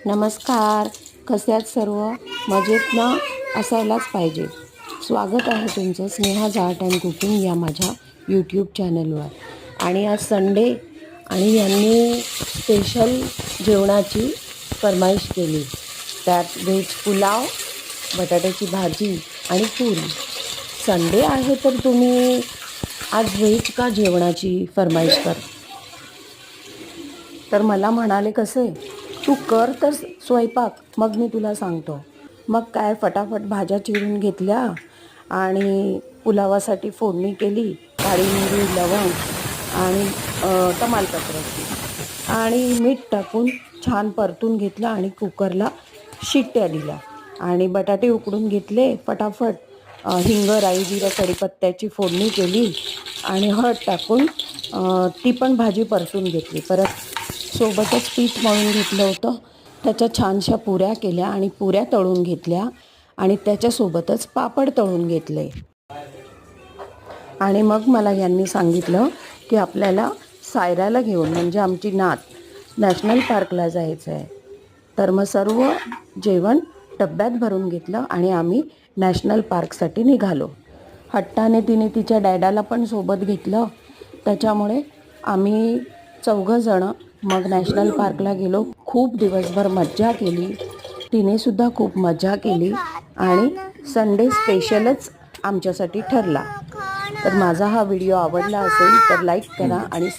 नमस्कार. कसे आहात सर्व? मजेत ना? असायलाच पाहिजे. स्वागत आहे तुमचं स्नेहाज आर्ट अँड कुकिंग या माझ्या यूट्यूब चॅनलवर. आणि आज संडे आणि यांनी स्पेशल जेवणाची फरमाईश केली. त्यात व्हेज पुलाव, बटाट्याची भाजी आणि पुरी. संडे आहे तर तुम्ही आज व्हेज का जेवणाची फरमाईश कर? तर मला म्हणाले, कसे तू कर तर स्वयंपाक, मग मी तुला सांगतो. मग काय फटाफट भाज्या चिरून घेतल्या आणि पुलावासाठी फोडणी केली. काळी मिरी, लवंग आणि तमालपत्राची आणि मीठ टाकून छान परतून घेतलं आणि कुकरला शिट्ट्या दिल्या आणि बटाटे उकडून घेतले फटाफट. हिंग, राई, जिरं, कढीपत्त्याची फोडणी केली आणि हळद टाकून ती पण भाजी परतून घेतली. परत सोबतच पीठ मळून घेतलं होतं, त्याच्या छानशा पुऱ्या केल्या आणि पुऱ्या तळून घेतल्या आणि त्याच्यासोबतच पापड तळून घेतले. आणि मग मला यांनी सांगितलं की आपल्याला सायराला घेऊन, म्हणजे आमची नात नॅशनल पार्कला जायचं आहे. तर मग सर्व जेवण डब्यात भरून घेतलं आणि आम्ही नॅशनल पार्कसाठी निघालो. हट्टाने तिने तिच्या डॅडाला पण सोबत घेतलं. त्याच्यामुळे आम्ही 4 जणं मग नॅशनल पार्कला गेलो. खूप दिवसभर मज्जा केली. तिनेसुद्धा खूप मजा केली आणि संडे स्पेशलच आमच्यासाठी ठरला. तर माझा हा व्हिडिओ आवडला असेल तर लाईक करा आणि